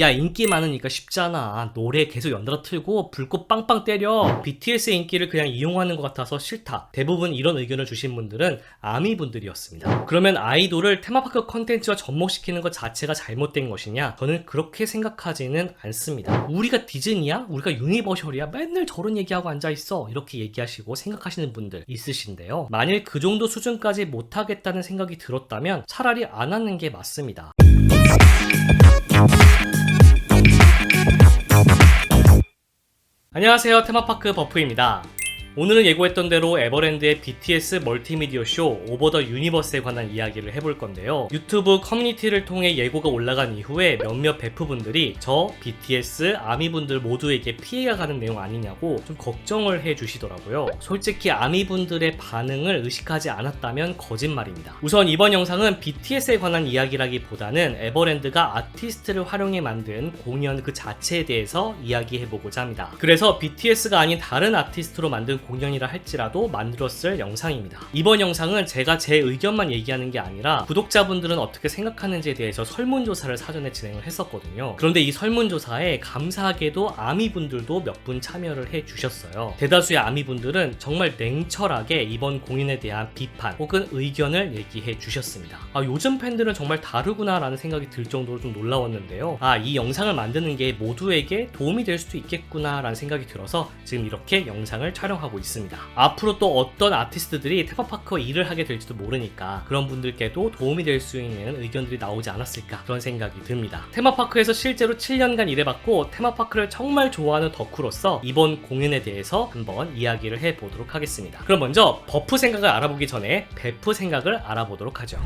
야, 인기 많으니까 쉽잖아. 노래 계속 연달아 틀고 불꽃 빵빵 때려. BTS의 인기를 그냥 이용하는 것 같아서 싫다. 대부분 이런 의견을 주신 분들은 아미 분들이었습니다. 그러면 아이돌을 테마파크 컨텐츠와 접목시키는 것 자체가 잘못된 것이냐? 저는 그렇게 생각하지는 않습니다. 우리가 디즈니야? 우리가 유니버셜이야? 맨날 저런 얘기하고 앉아있어. 이렇게 얘기하시고 생각하시는 분들 있으신데요. 만일 그 정도 수준까지 못하겠다는 생각이 들었다면 차라리 안 하는 게 맞습니다. 안녕하세요, 테마파크 버프입니다. 오늘은 예고했던 대로 에버랜드의 BTS 멀티미디어 쇼 오버 더 유니버스에 관한 이야기를 해볼 건데요. 유튜브 커뮤니티를 통해 예고가 올라간 이후에 몇몇 베프분들이 저 BTS 아미분들 모두에게 피해가 가는 내용 아니냐고 좀 걱정을 해주시더라고요. 솔직히 아미분들의 반응을 의식하지 않았다면 거짓말입니다. 우선 이번 영상은 BTS에 관한 이야기라기보다는 에버랜드가 아티스트를 활용해 만든 공연 그 자체에 대해서 이야기해보고자 합니다. 그래서 BTS가 아닌 다른 아티스트로 만든 공연이라 할지라도 만들었을 영상입니다. 이번 영상은 제가 제 의견만 얘기하는 게 아니라 구독자분들은 어떻게 생각하는지에 대해서 설문조사를 사전에 진행을 했었거든요. 그런데 이 설문조사에 감사하게도 아미분들도 몇 분 참여를 해주셨어요. 대다수의 아미분들은 정말 냉철하게 이번 공연에 대한 비판 혹은 의견을 얘기해 주셨습니다. 요즘 팬들은 정말 다르구나 라는 생각이 들 정도로 좀 놀라웠는데요. 이 영상을 만드는 게 모두에게 도움이 될 수도 있겠구나 라는 생각이 들어서 지금 이렇게 영상을 촬영하고 있습니다. 앞으로 또 어떤 아티스트들이 테마파크와 일을 하게 될지도 모르니까 그런 분들께도 도움이 될 수 있는 의견들이 나오지 않았을까 그런 생각이 듭니다. 테마파크에서 실제로 7년간 일해봤고 테마파크를 정말 좋아하는 덕후로서 이번 공연에 대해서 한번 이야기를 해보도록 하겠습니다. 그럼 먼저 버프 생각을 알아보기 전에 베프 생각을 알아보도록 하죠.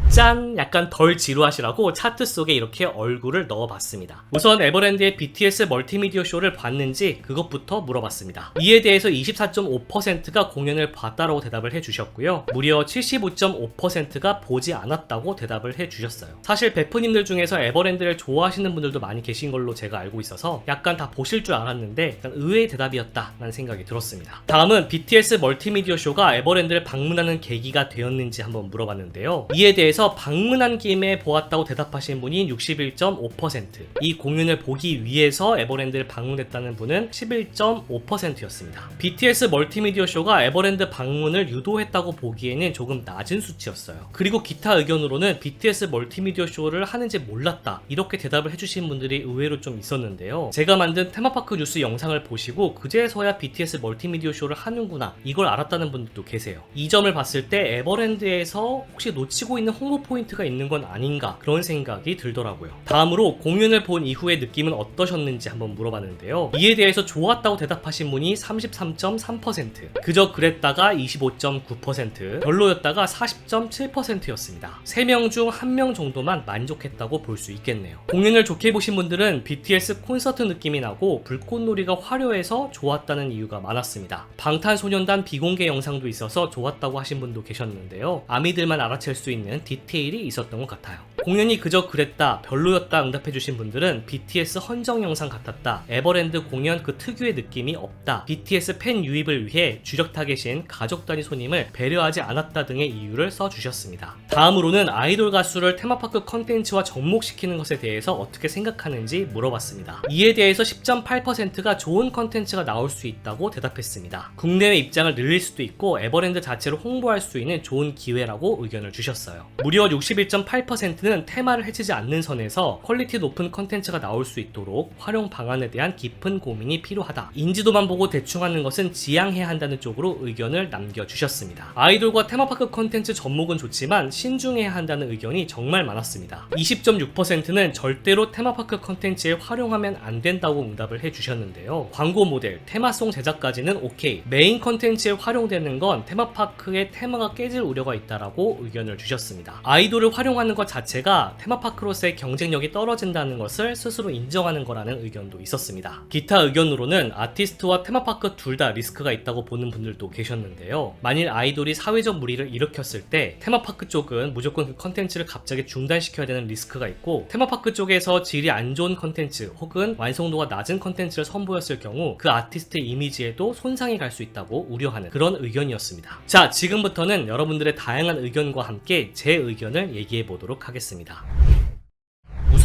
짠! 약간 덜 지루하시라고 차트 속에 이렇게 얼굴을 넣어봤습니다. 우선 에버랜드의 BTS 멀티미디어 쇼를 봤는지 그것부터 물어봤습니다. 이에 대해서 24.5%가 공연을 봤다라고 대답을 해주셨고요. 무려 75.5%가 보지 않았다고 대답을 해주셨어요. 사실 베프님들 중에서 에버랜드를 좋아하시는 분들도 많이 계신 걸로 제가 알고 있어서 약간 다 보실 줄 알았는데 약간 의외의 대답이었다 라는 생각이 들었습니다. 다음은 BTS 멀티미디어 쇼가 에버랜드를 방문하는 계기가 되었는지 한번 물어봤는데요. 이에 대해서 방문한 김에 보았다고 대답하신 분이 61.5%, 이 공연을 보기 위해서 에버랜드를 방문했다는 분은 11.5%였습니다. BTS 멀티미디어 쇼가 에버랜드 방문을 유도했다고 보기에는 조금 낮은 수치였어요. 그리고 기타 의견으로는 BTS 멀티미디어 쇼를 하는지 몰랐다 이렇게 대답을 해주신 분들이 의외로 좀 있었는데요. 제가 만든 테마파크 뉴스 영상을 보시고 그제서야 BTS 멀티미디어 쇼를 하는구나 이걸 알았다는 분들도 계세요. 이 점을 봤을 때 에버랜드에서 혹시 놓치고 있는 홍보 포인트가 있는 건 아닌가 그런 생각이 들더라고요. 다음으로 공연을 본 이후의 느낌은 어떠셨는지 한번 물어봤는데요. 이에 대해서 좋았다고 대답하신 분이 33.3%, 그저 그랬다가 25.9%, 별로였다가 40.7%였습니다. 3명 중 1명 정도만 만족했다고 볼 수 있겠네요. 공연을 좋게 보신 분들은 BTS 콘서트 느낌이 나고 불꽃놀이가 화려해서 좋았다는 이유가 많았습니다. 방탄소년단 비공개 영상도 있어서 좋았다고 하신 분도 계셨는데요. 아미들만 알아챌 수 있는 디테일이 있었던 것 같아요. 공연이 그저 그랬다, 별로였다 응답해주신 분들은 BTS 헌정 영상 같았다, 에버랜드 공연 그 특유의 느낌이 없다, BTS 팬 유입을 위해 주력 타겟인 가족 단위 손님을 배려하지 않았다 등의 이유를 써주셨습니다. 다음으로는 아이돌 가수를 테마파크 컨텐츠와 접목시키는 것에 대해서 어떻게 생각하는지 물어봤습니다. 이에 대해서 10.8%가 좋은 컨텐츠가 나올 수 있다고 대답했습니다. 국내외 입장을 늘릴 수도 있고 에버랜드 자체를 홍보할 수 있는 좋은 기회라고 의견을 주셨어요. 무려 61.8%는 테마를 해치지 않는 선에서 퀄리티 높은 컨텐츠가 나올 수 있도록 활용 방안에 대한 깊은 고민이 필요하다. 인지도만 보고 대충 하는 것은 지양해야 한다는 쪽으로 의견을 남겨주셨습니다. 아이돌과 테마파크 컨텐츠 접목은 좋지만 신중해야 한다는 의견이 정말 많았습니다. 20.6%는 절대로 테마파크 컨텐츠에 활용하면 안 된다고 응답을 해주셨는데요. 광고 모델, 테마송 제작까지는 오케이, 메인 컨텐츠에 활용되는 건 테마파크의 테마가 깨질 우려가 있다라고 의견을 주셨습니다. 아이돌을 활용하는 것 자체가 테마파크로서의 경쟁력이 떨어진다는 것을 스스로 인정하는 거라는 의견도 있었습니다. 기타 의견으로는 아티스트와 테마파크 둘 다 리스크가 있다고 보는 분들도 계셨는데요. 만일 아이돌이 사회적 무리를 일으켰을 때 테마파크 쪽은 무조건 그 컨텐츠를 갑자기 중단시켜야 되는 리스크가 있고, 테마파크 쪽에서 질이 안 좋은 컨텐츠 혹은 완성도가 낮은 컨텐츠를 선보였을 경우 그 아티스트의 이미지에도 손상이 갈 수 있다고 우려하는 그런 의견이었습니다. 자, 지금부터는 여러분들의 다양한 의견과 함께 제 의견을 얘기해 보도록 하겠습니다.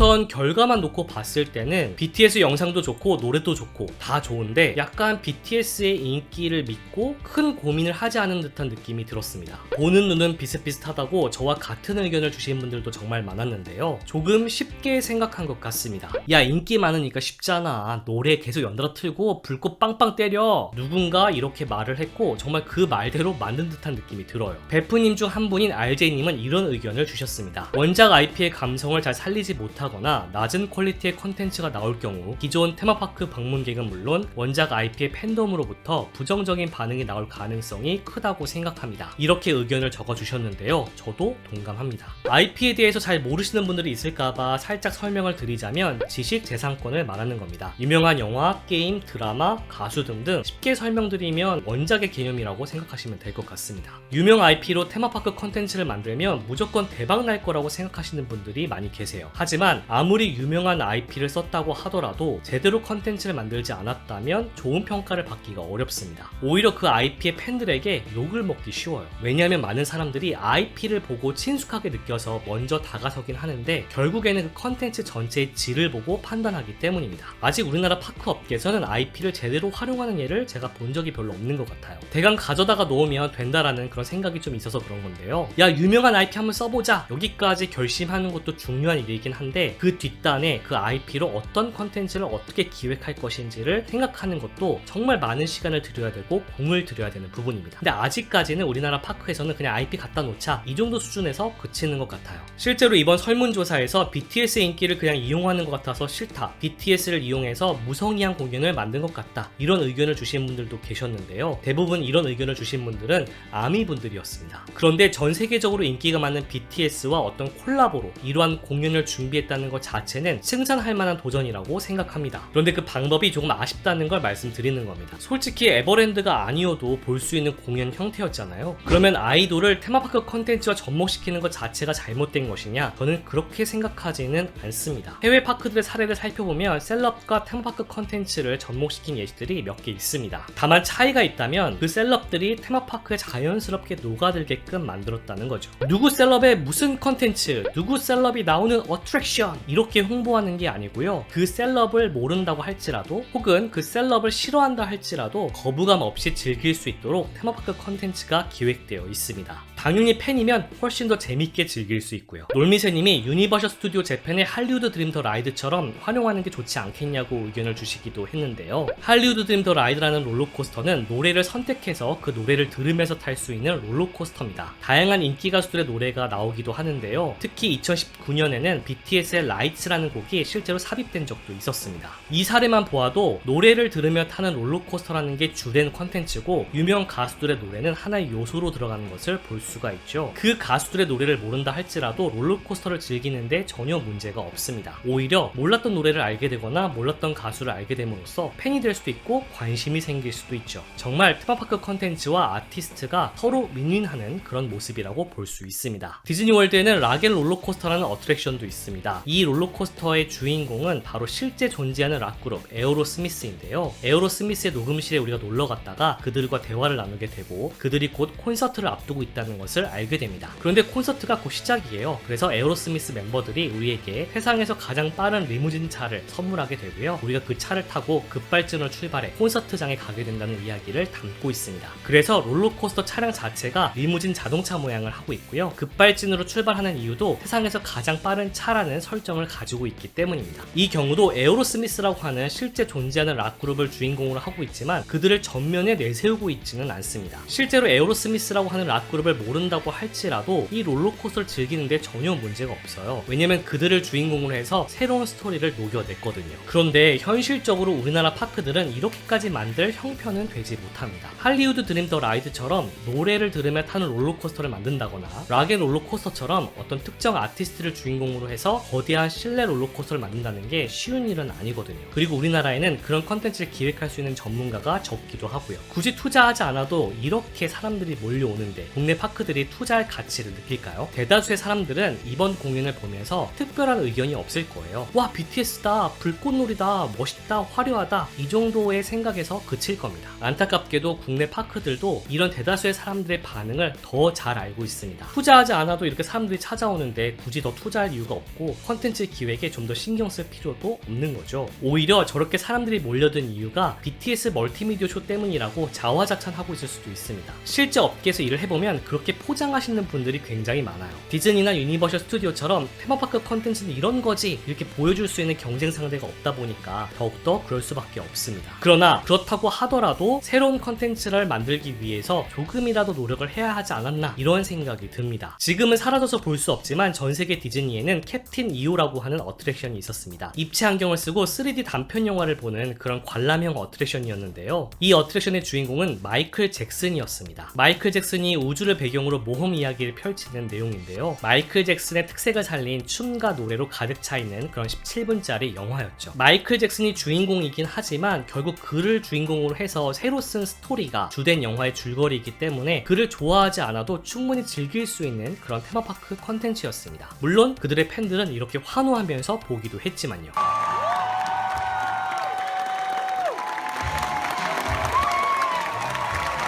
우선 결과만 놓고 봤을 때는 BTS 영상도 좋고 노래도 좋고 다 좋은데 약간 BTS의 인기를 믿고 큰 고민을 하지 않은 듯한 느낌이 들었습니다. 보는 눈은 비슷비슷하다고 저와 같은 의견을 주신 분들도 정말 많았는데요. 조금 쉽게 생각한 것 같습니다. 야, 인기 많으니까 쉽잖아. 노래 계속 연달아 틀고 불꽃 빵빵 때려. 누군가 이렇게 말을 했고 정말 그 말대로 만든 듯한 느낌이 들어요. 베프님 중 한 분인 RJ님은 이런 의견을 주셨습니다. 원작 IP의 감성을 잘 살리지 못하거나 낮은 퀄리티의 컨텐츠가 나올 경우 기존 테마파크 방문객은 물론 원작 IP의 팬덤으로부터 부정적인 반응이 나올 가능성이 크다고 생각합니다. 이렇게 의견을 적어주셨는데요. 저도 동감합니다. IP에 대해서 잘 모르시는 분들이 있을까봐 살짝 설명을 드리자면 지식재산권을 말하는 겁니다. 유명한 영화, 게임, 드라마, 가수 등등 쉽게 설명드리면 원작의 개념이라고 생각하시면 될 것 같습니다. 유명 IP로 테마파크 컨텐츠를 만들면 무조건 대박 날 거라고 생각하시는 분들이 많이 계세요. 하지만 아무리 유명한 IP를 썼다고 하더라도 제대로 컨텐츠를 만들지 않았다면 좋은 평가를 받기가 어렵습니다. 오히려 그 IP의 팬들에게 욕을 먹기 쉬워요. 왜냐하면 많은 사람들이 IP를 보고 친숙하게 느껴서 먼저 다가서긴 하는데 결국에는 그 컨텐츠 전체의 질을 보고 판단하기 때문입니다. 아직 우리나라 파크 업계에서는 IP를 제대로 활용하는 예를 제가 본 적이 별로 없는 것 같아요. 대강 가져다가 놓으면 된다라는 그런 생각이 좀 있어서 그런 건데요. 야, 유명한 IP 한번 써보자, 여기까지 결심하는 것도 중요한 일이긴 한데 그 뒷단에 그 IP로 어떤 컨텐츠를 어떻게 기획할 것인지를 생각하는 것도 정말 많은 시간을 들여야 되고 공을 들여야 되는 부분입니다. 근데 아직까지는 우리나라 파크에서는 그냥 IP 갖다 놓자 이 정도 수준에서 그치는 것 같아요. 실제로 이번 설문조사에서 BTS의 인기를 그냥 이용하는 것 같아서 싫다, BTS를 이용해서 무성의한 공연을 만든 것 같다, 이런 의견을 주신 분들도 계셨는데요. 대부분 이런 의견을 주신 분들은 아미 분들이었습니다. 그런데 전 세계적으로 인기가 많은 BTS와 어떤 콜라보로 이러한 공연을 준비했다는 것 자체는 승산할 만한 도전이라고 생각합니다. 그런데 그 방법이 조금 아쉽다는 걸 말씀드리는 겁니다. 솔직히 에버랜드가 아니어도 볼 수 있는 공연 형태였잖아요. 그러면 아이돌을 테마파크 컨텐츠와 접목시키는 것 자체가 잘못된 것이냐? 저는 그렇게 생각하지는 않습니다. 해외 파크들의 사례를 살펴보면 셀럽과 테마파크 컨텐츠를 접목시킨 예시들이 몇 개 있습니다. 다만 차이가 있다면 그 셀럽들이 테마파크에 자연스럽게 녹아들게끔 만들었다는 거죠. 누구 셀럽의 무슨 컨텐츠, 누구 셀럽이 나오는 어트랙션 이렇게 홍보하는 게 아니고요. 그 셀럽을 모른다고 할지라도 혹은 그 셀럽을 싫어한다 할지라도 거부감 없이 즐길 수 있도록 테마파크 컨텐츠가 기획되어 있습니다. 당연히 팬이면 훨씬 더 재밌게 즐길 수 있고요. 놀미세님이 유니버셜 스튜디오 재팬의 할리우드 드림 더 라이드처럼 활용하는 게 좋지 않겠냐고 의견을 주시기도 했는데요. 할리우드 드림 더 라이드라는 롤러코스터는 노래를 선택해서 그 노래를 들으면서 탈 수 있는 롤러코스터입니다. 다양한 인기 가수들의 노래가 나오기도 하는데요. 특히 2019년에는 BTS의 라이츠라는 곡이 실제로 삽입된 적도 있었습니다. 이 사례만 보아도 노래를 들으며 타는 롤러코스터라는 게 주된 컨텐츠고 유명 가수들의 노래는 하나의 요소로 들어가는 것을 볼 수가 있죠. 그 가수들의 노래를 모른다 할지라도 롤러코스터를 즐기는데 전혀 문제가 없습니다. 오히려 몰랐던 노래를 알게 되거나 몰랐던 가수를 알게 됨으로써 팬이 될 수도 있고 관심이 생길 수도 있죠. 정말 테마파크 컨텐츠와 아티스트가 서로 윈윈하는 그런 모습이라고 볼 수 있습니다. 디즈니월드에는 락앤 롤러코스터라는 어트랙션도 있습니다. 이 롤러코스터의 주인공은 바로 실제 존재하는 락그룹 에어로스미스인데요. 에어로스미스의 녹음실에 우리가 놀러 갔다가 그들과 대화를 나누게 되고 그들이 곧 콘서트를 앞두고 있다는 것을 알게 됩니다. 그런데 콘서트가 곧 시작이에요. 그래서 에어로스미스 멤버들이 우리에게 세상에서 가장 빠른 리무진 차를 선물하게 되고요. 우리가 그 차를 타고 급발진으로 출발해 콘서트장에 가게 된다는 이야기를 담고 있습니다. 그래서 롤러코스터 차량 자체가 리무진 자동차 모양을 하고 있고요. 급발진으로 출발하는 이유도 세상에서 가장 빠른 차라는 설정을 가지고 있기 때문입니다. 이 경우도 에어로스미스라고 하는 실제 존재하는 락그룹을 주인공으로 하고 있지만 그들을 전면에 내세우고 있지는 않습니다. 실제로 에어로스미스라고 하는 락그룹을 모른다고 할지라도 이 롤러코스터를 즐기는데 전혀 문제가 없어요. 왜냐면 그들을 주인공으로 해서 새로운 스토리를 녹여냈거든요. 그런데 현실적으로 우리나라 파크들은 이렇게까지 만들 형편은 되지 못합니다. 할리우드 드림 더 라이드처럼 노래를 들으며 타는 롤러코스터를 만든다거나 락앤 롤러코스터처럼 어떤 특정 아티스트를 주인공으로 해서 거대한 실내 롤러코스터를 만든다는 게 쉬운 일은 아니거든요. 그리고 우리나라에는 그런 컨텐츠를 기획할 수 있는 전문가가 적기도 하고요. 굳이 투자하지 않아도 이렇게 사람들이 몰려오는데 국내 파크 테마파크들이 투자할 가치를 느낄까요? 대다수의 사람들은 이번 공연을 보면서 특별한 의견이 없을 거예요. 와, BTS다, 불꽃놀이다, 멋있다, 화려하다, 이 정도의 생각에서 그칠 겁니다. 안타깝게도 국내 파크들도 이런 대다수의 사람들의 반응을 더 잘 알고 있습니다. 투자하지 않아도 이렇게 사람들이 찾아오는데 굳이 더 투자할 이유가 없고 컨텐츠 기획에 좀 더 신경 쓸 필요도 없는 거죠. 오히려 저렇게 사람들이 몰려든 이유가 BTS 멀티미디어 쇼 때문이라고 자화자찬하고 있을 수도 있습니다. 실제 업계에서 일을 해보면 그렇게 포장하시는 분들이 굉장히 많아요. 디즈니나 유니버셜 스튜디오처럼 테마파크 컨텐츠는 이런 거지 이렇게 보여줄 수 있는 경쟁 상대가 없다 보니까 더욱더 그럴 수밖에 없습니다. 그러나 그렇다고 하더라도 새로운 컨텐츠를 만들기 위해서 조금이라도 노력을 해야 하지 않았나 이런 생각이 듭니다. 지금은 사라져서 볼 수 없지만 전세계 디즈니에는 캡틴 이오라고 하는 어트랙션이 있었습니다. 입체 안경을 쓰고 3D 단편 영화를 보는 그런 관람형 어트랙션이었는데요. 이 어트랙션의 주인공은 마이클 잭슨이었습니다. 마이클 잭슨이 우주를 배경으로 모험 이야기를 펼치는 내용인데요. 마이클 잭슨의 특색을 살린 춤과 노래로 가득 차 있는 그런 17분짜리 영화였죠. 마이클 잭슨이 주인공이긴 하지만 결국 그를 주인공으로 해서 새로 쓴 스토리가 주된 영화의 줄거리이기 때문에 그를 좋아하지 않아도 충분히 즐길 수 있는 그런 테마파크 컨텐츠였습니다. 물론 그들의 팬들은 이렇게 환호하면서 보기도 했지만요.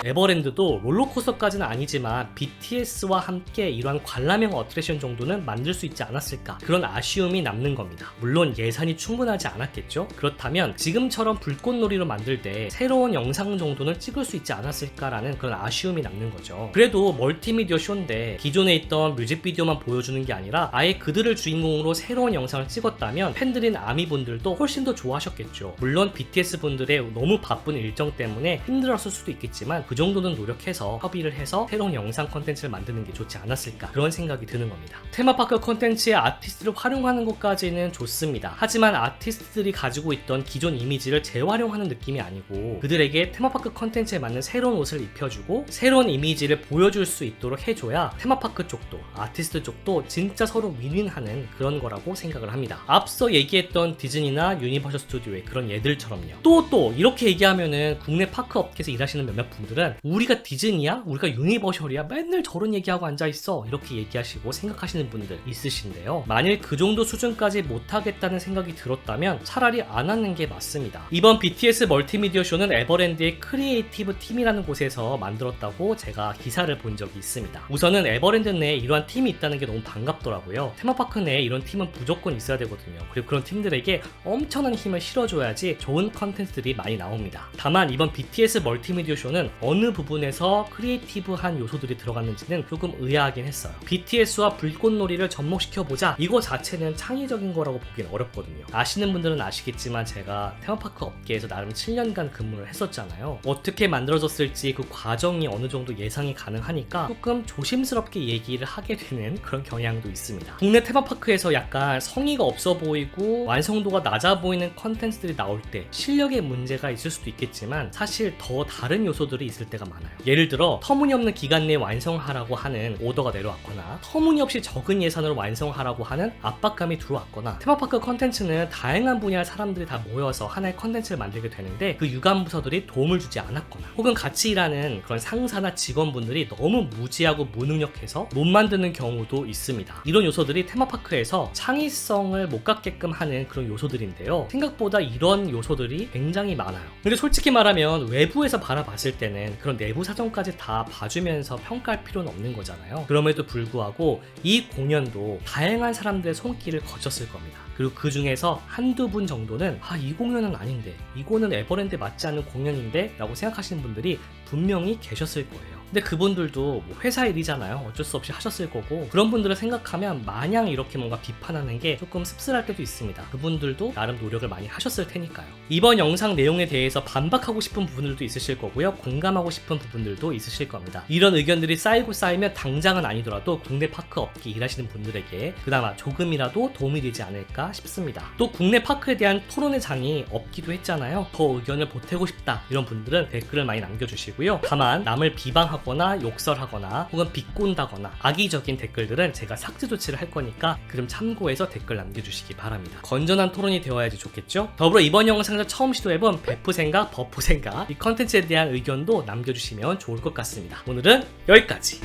에버랜드도 롤러코스터까지는 아니지만 BTS와 함께 이러한 관람형 어트랙션 정도는 만들 수 있지 않았을까, 그런 아쉬움이 남는 겁니다. 물론 예산이 충분하지 않았겠죠. 그렇다면 지금처럼 불꽃놀이로 만들 때 새로운 영상 정도는 찍을 수 있지 않았을까라는 그런 아쉬움이 남는 거죠. 그래도 멀티미디어 쇼인데 기존에 있던 뮤직비디오만 보여주는 게 아니라 아예 그들을 주인공으로 새로운 영상을 찍었다면 팬들인 아미분들도 훨씬 더 좋아하셨겠죠. 물론 BTS 분들의 너무 바쁜 일정 때문에 힘들었을 수도 있겠지만 그 정도는 노력해서 협의를 해서 새로운 영상 컨텐츠를 만드는 게 좋지 않았을까, 그런 생각이 드는 겁니다. 테마파크 컨텐츠의 아티스트를 활용하는 것까지는 좋습니다. 하지만 아티스트들이 가지고 있던 기존 이미지를 재활용하는 느낌이 아니고 그들에게 테마파크 컨텐츠에 맞는 새로운 옷을 입혀주고 새로운 이미지를 보여줄 수 있도록 해줘야 테마파크 쪽도 아티스트 쪽도 진짜 서로 윈윈하는 그런 거라고 생각을 합니다. 앞서 얘기했던 디즈니나 유니버셜 스튜디오의 그런 예들처럼요. 또 이렇게 얘기하면은 국내 파크 업계에서 일하시는 몇몇 분들은 우리가 디즈니야? 우리가 유니버셜이야? 맨날 저런 얘기하고 앉아있어, 이렇게 얘기하시고 생각하시는 분들 있으신데요. 만일 그 정도 수준까지 못하겠다는 생각이 들었다면 차라리 안 하는 게 맞습니다. 이번 BTS 멀티미디어 쇼는 에버랜드의 크리에이티브 팀이라는 곳에서 만들었다고 제가 기사를 본 적이 있습니다. 우선은 에버랜드 내에 이러한 팀이 있다는 게 너무 반갑더라고요. 테마파크 내에 이런 팀은 무조건 있어야 되거든요. 그리고 그런 팀들에게 엄청난 힘을 실어줘야지 좋은 컨텐츠들이 많이 나옵니다. 다만 이번 BTS 멀티미디어 쇼는 어느 부분에서 크리에이티브한 요소들이 들어갔는지는 조금 의아하긴 했어요. BTS와 불꽃놀이를 접목시켜보자, 이거 자체는 창의적인 거라고 보긴 어렵거든요. 아시는 분들은 아시겠지만 제가 테마파크 업계에서 나름 7년간 근무를 했었잖아요. 어떻게 만들어졌을지 그 과정이 어느 정도 예상이 가능하니까 조금 조심스럽게 얘기를 하게 되는 그런 경향도 있습니다. 국내 테마파크에서 약간 성의가 없어 보이고 완성도가 낮아 보이는 컨텐츠들이 나올 때 실력의 문제가 있을 수도 있겠지만 사실 더 다른 요소들이 있을 때가 많아요. 예를 들어 터무니없는 기간 내에 완성하라고 하는 오더가 내려왔거나 터무니없이 적은 예산으로 완성하라고 하는 압박감이 들어왔거나, 테마파크 컨텐츠는 다양한 분야의 사람들이 다 모여서 하나의 컨텐츠를 만들게 되는데 그 유관 부서들이 도움을 주지 않았거나 혹은 같이 일하는 그런 상사나 직원분들이 너무 무지하고 무능력해서 못 만드는 경우도 있습니다. 이런 요소들이 테마파크에서 창의성을 못 갖게끔 하는 그런 요소들인데요. 생각보다 이런 요소들이 굉장히 많아요. 근데 솔직히 말하면 외부에서 바라봤을 때는 그런 내부 사정까지 다 봐주면서 평가할 필요는 없는 거잖아요. 그럼에도 불구하고 이 공연도 다양한 사람들의 손길을 거쳤을 겁니다. 그리고 그 중에서 한두 분 정도는 이 공연은 아닌데, 이거는 에버랜드에 맞지 않는 공연인데 라고 생각하시는 분들이 분명히 계셨을 거예요. 근데 그분들도 뭐 회사 일이잖아요. 어쩔 수 없이 하셨을 거고, 그런 분들을 생각하면 마냥 이렇게 뭔가 비판하는 게 조금 씁쓸할 때도 있습니다. 그분들도 나름 노력을 많이 하셨을 테니까요. 이번 영상 내용에 대해서 반박하고 싶은 부분들도 있으실 거고요. 공감하고 싶은 부분들도 있으실 겁니다. 이런 의견들이 쌓이고 쌓이면 당장은 아니더라도 국내 파크 업계 일하시는 분들에게 그나마 조금이라도 도움이 되지 않을까 싶습니다. 또 국내 파크에 대한 토론의 장이 없기도 했잖아요. 더 의견을 보태고 싶다, 이런 분들은 댓글을 많이 남겨주시고요. 다만 남을 비방하거나 욕설하거나 혹은 비꼰다거나 악의적인 댓글들은 제가 삭제 조치를 할 거니까 그 점 참고해서 댓글 남겨주시기 바랍니다. 건전한 토론이 되어야지 좋겠죠? 더불어 이번 영상에서 처음 시도해본 베프 생각, 버프 생각, 이 컨텐츠에 대한 의견도 남겨주시면 좋을 것 같습니다. 오늘은 여기까지!